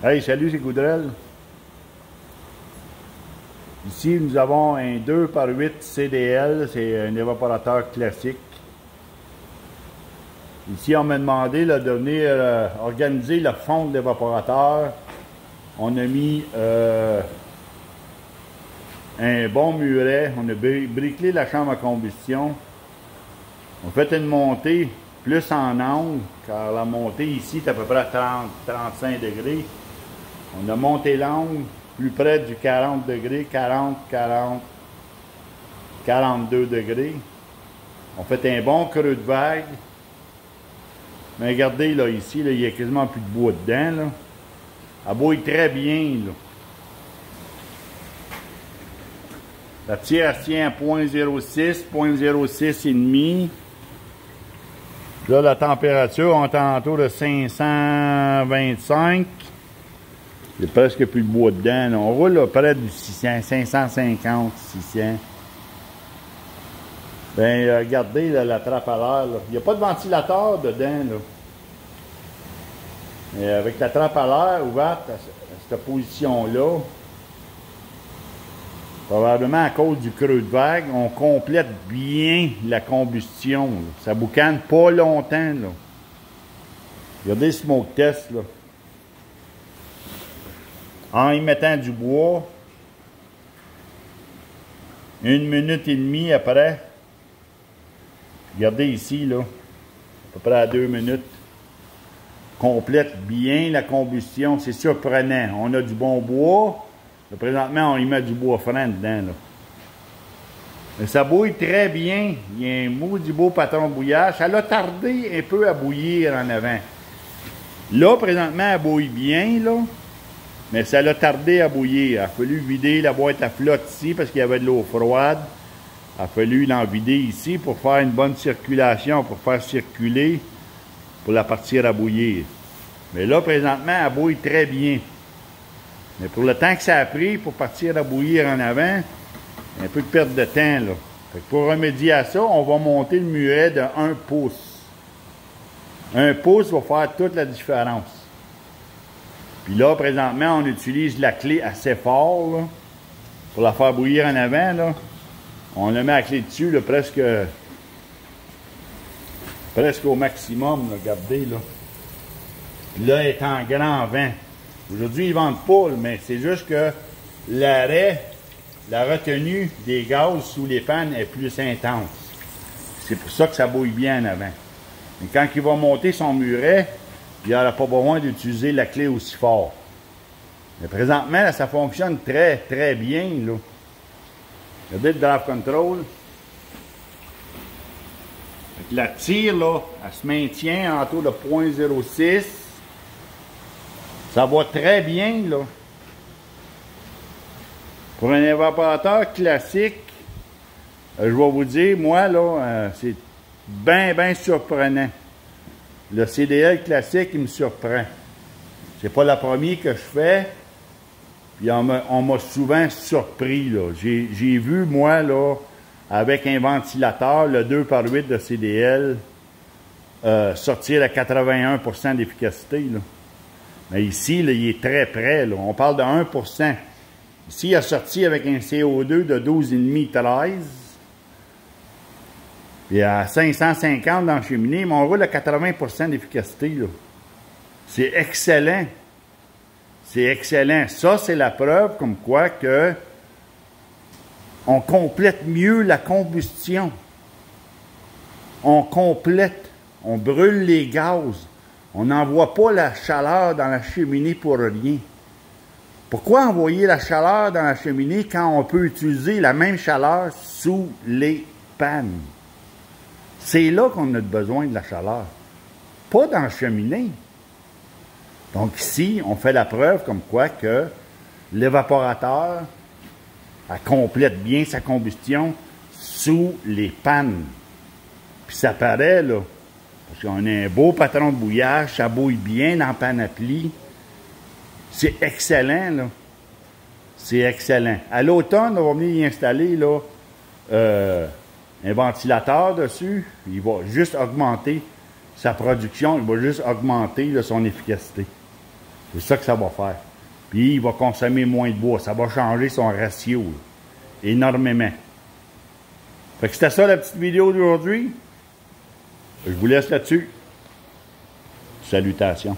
Hey, salut, c'est Goudrel. Ici, nous avons un 2x8 CDL, c'est un évaporateur classique. Ici, on m'a demandé là, de venir organiser la fonte de l'évaporateur. On a mis un bon muret, on a bricolé la chambre à combustion. On fait une montée plus en angle, car la montée ici est à peu près à 30-35 degrés. On a monté l'angle plus près du 40 degrés, 40, 40, 42 degrés. On fait un bon creux de vague. Mais regardez, là, ici, là, il n'y a quasiment plus de bois dedans, là. Elle bouille très bien, là. La tire, elle tient à 0.06, 0.06 et demi. Là, la température, on est autour de 525. Il n'y a presque plus de bois dedans, là. On roule là, près du 600, 550, 600. Ben, regardez là, la trappe à l'air. Il n'y a pas de ventilateur dedans, là. Mais avec la trappe à l'air ouverte à cette position-là, probablement à cause du creux de vague, on complète bien la combustion, là. Ça boucane pas longtemps, là. Regardez le smoke test, là. En y mettant du bois, 1 minute et demie après, regardez ici, là, à peu près à 2 minutes, complète bien la combustion, c'est surprenant. On a du bon bois, là, présentement on y met du bois franc dedans, là. Mais ça bouille très bien, il y a un maudit beau patron de bouillage, ça l'a tardé un peu à bouillir en avant. Là, présentement, elle bouille bien, là. Mais ça l'a tardé à bouillir. Il a fallu vider la boîte à flotte ici parce qu'il y avait de l'eau froide. Il a fallu l'en vider ici pour faire une bonne circulation, pour faire circuler, pour la partir à bouillir. Mais là, présentement, elle bouille très bien. Mais pour le temps que ça a pris pour partir à bouillir en avant, un peu de perte de temps, là. Fait que pour remédier à ça, on va monter le muret de 1 pouce. 1 pouce va faire toute la différence. Puis là, présentement, on utilise la clé assez fort, là, pour la faire bouillir en avant, là. On le met la clé dessus, là, presque au maximum, là, regardez, là. Puis là, elle est en grand vent. Aujourd'hui, ils ne vendent pas, mais c'est juste que l'arrêt, la retenue des gaz sous les pannes est plus intense. C'est pour ça que ça bouille bien en avant. Mais quand il va monter son muret, il n'aura pas besoin d'utiliser la clé aussi fort. Mais présentement, là, ça fonctionne très, très bien, là. Regardez le drive control. La tire, là, elle se maintient autour de 0.06. Ça va très bien, là. Pour un évaporateur classique, je vais vous dire, moi, là, c'est bien surprenant. Le CDL classique, il me surprend. C'est pas la première que je fais. Puis on m'a souvent surpris, là. J'ai vu, moi, là, avec un ventilateur, le 2x8 de CDL, sortir à 81% d'efficacité, là. Mais ici, là, il est très près, là. On parle de 1%. Ici, il a sorti avec un CO2 de 12,5-13. Puis à 550 dans la cheminée, mais on roule à 80% d'efficacité, là. C'est excellent. C'est excellent. Ça, c'est la preuve comme quoi que on complète mieux la combustion. On complète. On brûle les gaz. On n'envoie pas la chaleur dans la cheminée pour rien. Pourquoi envoyer la chaleur dans la cheminée quand on peut utiliser la même chaleur sous les pannes? C'est là qu'on a besoin de la chaleur, pas dans la cheminée. Donc ici, on fait la preuve comme quoi que l'évaporateur complète bien sa combustion sous les pannes. Puis ça paraît, là, parce qu'on a un beau patron de bouillage, ça bouille bien dans la panoplie. C'est excellent, là. C'est excellent. À l'automne, on va venir y installer, là, un ventilateur dessus. Il va juste augmenter sa production, il va juste augmenter là, son efficacité. C'est ça que ça va faire. Puis il va consommer moins de bois. Ça va changer son ratio. Là, énormément. Fait que c'était ça la petite vidéo d'aujourd'hui. Je vous laisse là-dessus. Salutations.